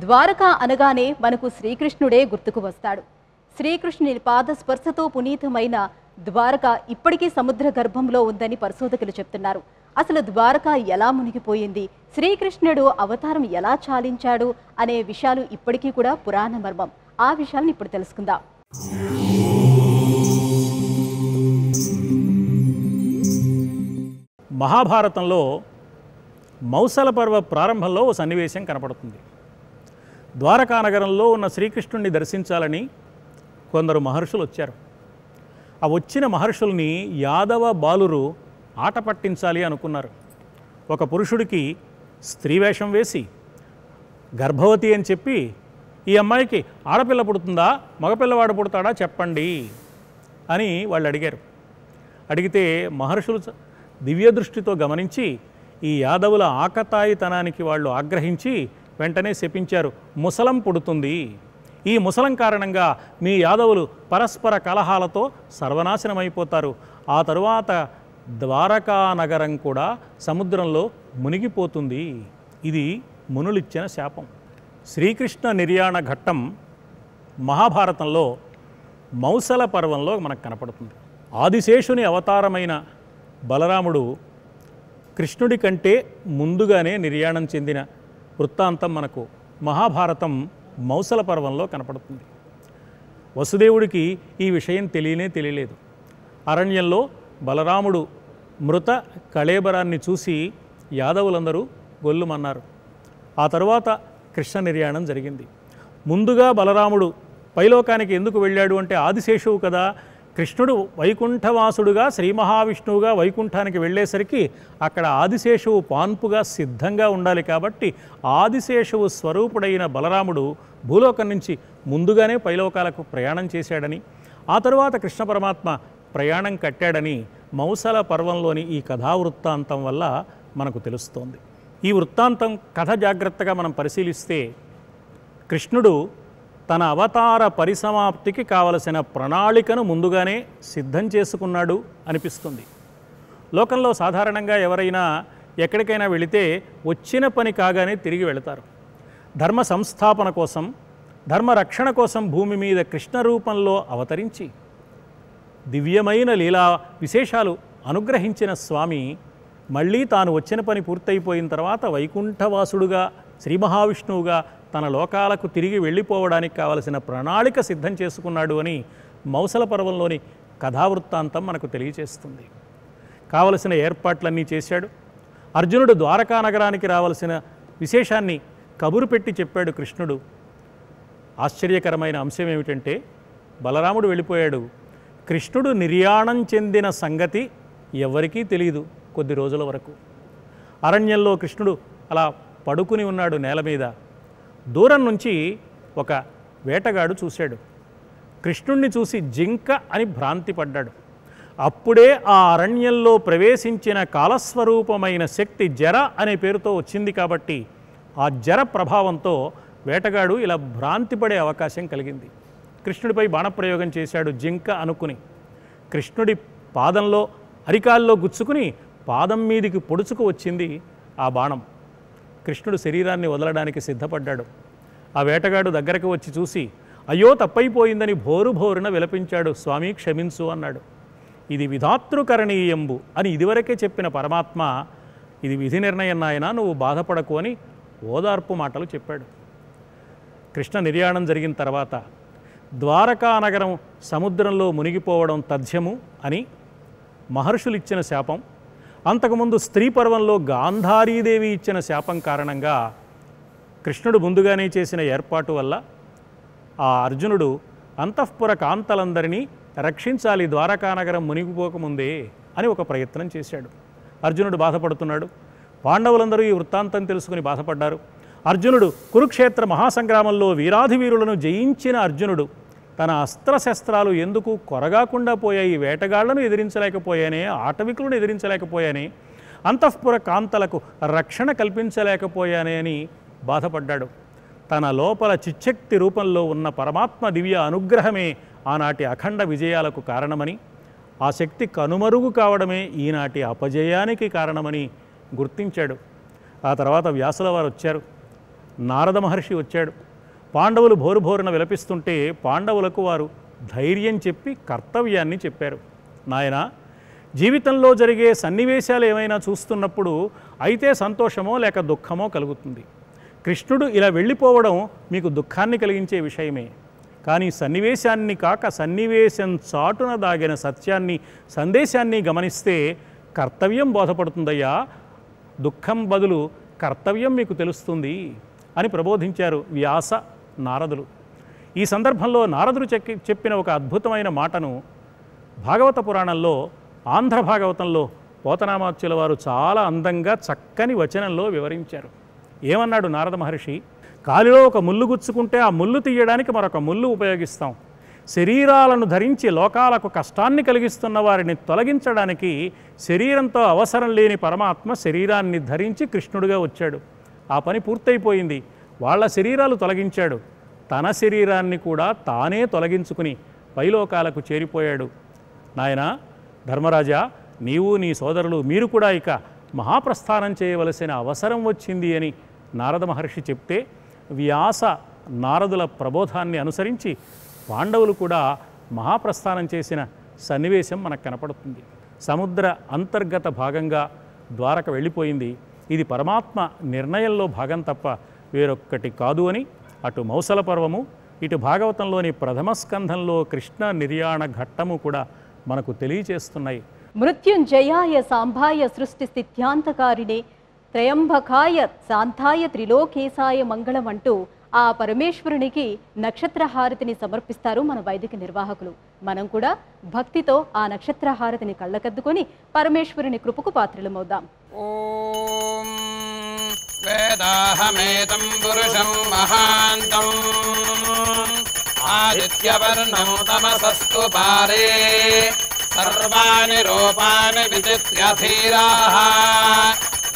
ద్వారక అనగానే మనకు శ్రీకృష్ణుడే గుర్తుకు వస్తాడు. శ్రీకృష్ణుని పాద స్పర్శతో పునీతమైన ద్వారక ఇప్పటికీ సముద్ర గర్భంలో ఉందని పరిశోధకులు చెప్తున్నారు. అసలు ద్వారక ఎలా మునిగిపోయింది, శ్రీకృష్ణుడు అవతారం ఎలా చాలించాడు అనే విషయాలు ఇప్పటికీ కూడా పురాణ మర్మం. ఆ విషయాలను ఇప్పుడు తెలుసుకుందాం. మహాభారతంలో మౌసల పర్వ ప్రారంభంలో ఓ సన్నివేశం కనపడుతుంది. ద్వారకా నగరంలో ఉన్న శ్రీకృష్ణుడిని దర్శించాలని కొందరు మహర్షులు వచ్చారు. ఆ వచ్చిన మహర్షుల్ని యాదవ బాలురు ఆట పట్టించాలి అనుకున్నారు. ఒక పురుషుడికి స్త్రీ వేషం వేసి గర్భవతి అని చెప్పి, ఈ అమ్మాయికి ఆడపిల్ల పుడుతుందా మగపిల్లవాడు పుడతాడా చెప్పండి అని వాళ్ళు అడిగారు. అడిగితే మహర్షులు దివ్య దృష్టితో గమనించి ఈ యాదవుల ఆకతాయితనానికి వాళ్ళు ఆగ్రహించి వెంటనే శపించారు, ముసలం పుడుతుంది. ఈ ముసలం కారణంగా మీ యాదవులు పరస్పర కలహాలతో సర్వనాశనమైపోతారు. ఆ తరువాత ద్వారకా నగరం కూడా సముద్రంలో మునిగిపోతుంది. ఇది మునులిచ్చిన శాపం. శ్రీకృష్ణ నిర్యాణ ఘట్టం మహాభారతంలో మౌసల పర్వంలో మనకు కనపడుతుంది. ఆదిశేషుని అవతారమైన బలరాముడు కృష్ణుడి కంటే ముందుగానే నిర్యాణం చెందిన వృత్తాంతం మనకు మహాభారతం మౌసల పర్వంలో కనపడుతుంది. వసుదేవుడికి ఈ విషయం తెలియలేదు. అరణ్యంలో బలరాముడు మృత కళేబరాన్ని చూసి యాదవులందరూ గొల్లుమన్నారు. ఆ తరువాత కృష్ణ నిర్యాణం జరిగింది. ముందుగా బలరాముడు పైలోకానికి ఎందుకు వెళ్ళాడు అంటే ఆదిశేషువు కదా. కృష్ణుడు వైకుంఠవాసుడుగా శ్రీ మహావిష్ణువుగా వైకుంఠానికి వెళ్ళేసరికి అక్కడ ఆదిశేషువు పాన్పుగా సిద్ధంగా ఉండాలి. కాబట్టి ఆదిశేషువు స్వరూపుడైన బలరాముడు భూలోకం నుంచి ముందుగానే పైలోకాలకు ప్రయాణం చేశాడని, ఆ తరువాత కృష్ణ పరమాత్మ ప్రయాణం కట్టాడని మౌసల పర్వంలోని ఈ కథావృత్తాంతం వల్ల మనకు తెలుస్తోంది. ఈ వృత్తాంతం కథ జాగ్రత్తగా మనం పరిశీలిస్తే కృష్ణుడు తన అవతార పరిసమాప్తికి కావలసిన ప్రణాళికను ముందుగానే సిద్ధం చేసుకున్నాడు అనిపిస్తుంది. లోకంలో సాధారణంగా ఎవరైనా ఎక్కడికైనా వెళితే వచ్చిన పని కాగానే తిరిగి వెళతారు. ధర్మ సంస్థాపన కోసం, ధర్మ రక్షణ కోసం భూమి మీద కృష్ణ రూపంలో అవతరించి దివ్యమైన లీలా విశేషాలు అనుగ్రహించిన స్వామి మళ్ళీ తాను వచ్చిన పని పూర్తయిపోయిన తర్వాత వైకుంఠవాసుడుగా శ్రీ మహావిష్ణువుగా తన లోకాలకు తిరిగి వెళ్ళిపోవడానికి కావలసిన ప్రణాళిక సిద్ధం చేసుకున్నాడు అని మౌసల పర్వంలోని కథావృత్తాంతం మనకు తెలియచేస్తుంది. కావలసిన ఏర్పాట్లన్నీ చేశాడు. అర్జునుడు ద్వారకా నగరానికి రావలసిన విశేషాన్ని కబురు పెట్టి చెప్పాడు కృష్ణుడు. ఆశ్చర్యకరమైన అంశం ఏమిటంటే బలరాముడు వెళ్ళిపోయాడు. కృష్ణుడు నిర్యాణం చెందిన సంగతి ఎవరికీ తెలియదు. కొద్ది రోజుల వరకు అరణ్యంలో కృష్ణుడు అలా పడుకుని ఉన్నాడు నేల మీద. దూరం నుంచి ఒక వేటగాడు చూశాడు. కృష్ణుణ్ణి చూసి జింక అని భ్రాంతి పడ్డాడు. అప్పుడే ఆ అరణ్యంలో ప్రవేశించిన కాలస్వరూపమైన శక్తి జర అనే పేరుతో వచ్చింది. కాబట్టి ఆ జర ప్రభావంతో వేటగాడు ఇలా భ్రాంతి పడే అవకాశం కలిగింది. కృష్ణుడిపై బాణప్రయోగం చేశాడు జింక అనుకుని. కృష్ణుడి పాదంలో అరికాల్లో గుచ్చుకుని పాదం మీదికి పొడుచుకు వచ్చింది ఆ బాణం. కృష్ణుడు శరీరాన్ని వదలడానికి సిద్ధపడ్డాడు. ఆ వేటగాడు దగ్గరకు వచ్చి చూసి అయ్యో తప్పైపోయిందని భోరున విలపించాడు. స్వామి క్షమించు అన్నాడు. ఇది విధాతృకరణీయంబు అని ఇదివరకే చెప్పిన పరమాత్మ ఇది విధి నిర్ణయం నాయనా, నువ్వు బాధపడకు అని ఓదార్పు మాటలు చెప్పాడు. కృష్ణ నిర్యాణం జరిగిన తర్వాత ద్వారకా నగరం సముద్రంలో మునిగిపోవడం తథ్యము అని మహర్షులు ఇచ్చిన శాపం, అంతకుముందు స్త్రీ పర్వంలో గాంధారీదేవి ఇచ్చిన శాపం కారణంగా కృష్ణుడు ముందుగానే చేసిన ఏర్పాటు వల్ల ఆ అర్జునుడు అంతఃపుర కాంతలందరినీ రక్షించాలి ద్వారకా నగరం మునిగిపోకముందే అని ఒక ప్రయత్నం చేశాడు. అర్జునుడు బాధపడుతున్నాడు. పాండవులందరూ ఈ వృత్తాంతం తెలుసుకుని బాధపడ్డారు. అర్జునుడు కురుక్షేత్ర మహాసంగ్రామంలో వీరాధివీరులను జయించిన అర్జునుడు తన అస్త్రశస్త్రాలు ఎందుకు కొరగాకుండా పోయాయి, వేటగాళ్లను ఎదిరించలేకపోయానే, ఆటవికులను ఎదిరించలేకపోయానే, అంతఃపుర కాంతలకు రక్షణ కల్పించలేకపోయానే అని బాధపడ్డాడు. తన లోపల చిచ్చక్తి రూపంలో ఉన్న పరమాత్మ దివ్య అనుగ్రహమే ఆనాటి అఖండ విజయాలకు కారణమని, ఆ శక్తి కనుమరుగు కావడమే ఈనాటి అపజయానికి కారణమని గుర్తించాడు. ఆ తర్వాత వ్యాసుల వారు వచ్చారు. నారద మహర్షి వచ్చాడు. పాండవులు భోరుభోరున విలపిస్తుంటే పాండవులకు వారు ధైర్యం చెప్పి కర్తవ్యాన్ని చెప్పారు. నాయనా, జీవితంలో జరిగే సన్నివేశాలు ఏమైనా చూస్తున్నప్పుడు అయితే సంతోషమో లేక దుఃఖమో కలుగుతుంది. కృష్ణుడు ఇలా వెళ్ళిపోవడం మీకు దుఃఖాన్ని కలిగించే విషయమే. కానీ సన్నివేశాన్ని కాక సన్నివేశం చాటున దాగిన సత్యాన్ని, సందేశాన్ని గమనిస్తే కర్తవ్యం బోధపడుతుందయ్యా. దుఃఖం బదులు కర్తవ్యం మీకు తెలుస్తుంది అని ప్రబోధించారు వ్యాస నారదులు. ఈ సందర్భంలో నారదులు చెప్పిన ఒక అద్భుతమైన మాటను భాగవత పురాణంలో, ఆంధ్ర భాగవతంలో పోతనామాత్యుల వారు చాలా అందంగా చక్కని వచనంలో వివరించారు. ఏమన్నాడు నారద మహర్షి? కాలిలో ఒక ముళ్ళు గుచ్చుకుంటే ఆ ముళ్ళు తీయడానికి మరొక ముళ్ళు ఉపయోగిస్తాం. శరీరాలను ధరించి లోకాలకు కష్టాన్ని కలిగిస్తున్న వారిని తొలగించడానికి శరీరంతో అవసరం లేని పరమాత్మ శరీరాన్ని ధరించి కృష్ణుడిగా వచ్చాడు. ఆ పని పూర్తయిపోయింది. వాళ్ళ శరీరాలు తొలగించాడు. తన శరీరాన్ని కూడా తానే తొలగించుకుని పైలోకాలకు చేరిపోయాడు. నాయనా ధర్మరాజా, నీవు నీ సోదరులు మీరు కూడా ఇక మహాప్రస్థానం చేయవలసిన అవసరం వచ్చింది అని నారద మహర్షి చెప్తే, వ్యాస నారదుల ప్రబోధాన్ని అనుసరించి పాండవులు కూడా మహాప్రస్థానం చేసిన సన్నివేశం మనకు కనపడుతుంది. సముద్ర అంతర్గత భాగంగా ద్వారక వెళ్ళిపోయింది. ఇది పరమాత్మ నిర్ణయంలో భాగం తప్ప వేరొక్కటి కాదు అని అటు మౌసల పర్వము, ఇటు భాగవతంలోని ప్రథమ స్కంధంలో కృష్ణ నిర్యాణ ఘట్టము కూడా మనకు తెలియచేస్తున్నాయి. మృత్యుంజయాయ సాంభాయ సృష్టి స్థిత్యాంతకారిణే త్రయంబకాయ శాంతాయ త్రిలోకేశాయ మంగళం అంటూ ఆ పరమేశ్వరునికి నక్షత్రహారతిని సమర్పిస్తారు మన వైదిక నిర్వాహకులు. మనం కూడా భక్తితో ఆ నక్షత్రహారతిని కళ్ళకద్దుకొని పరమేశ్వరుని కృపకు పాత్రలమవుదాం. ఓం వేదాహమేతం పురుషం మహాంతం ఆదిత్యవర్ణం తమసస్తు పారే సర్వాణి రూపాణి విచిత్య ధీరాః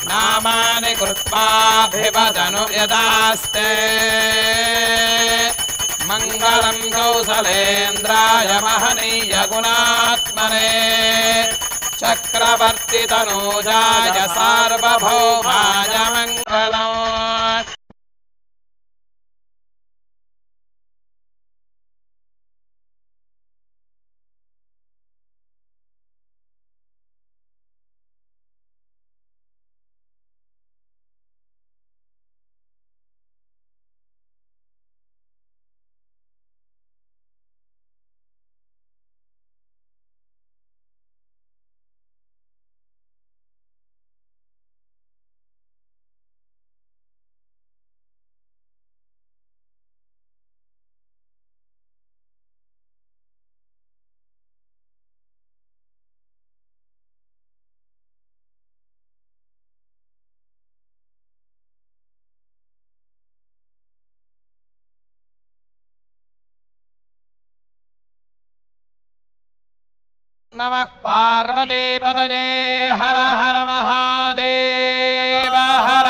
నామాని కృత్వాభివదను యదాస్తే మంగళం కౌసలేంద్రాయ మహనీయ గుణాత్మనే చక్రవర్తి తనూజాయ సార్వభౌమాయ మంగళం. नमः पार्वतीपतये हर हर महादेव हर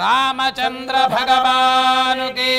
रामचंद्र भगवान की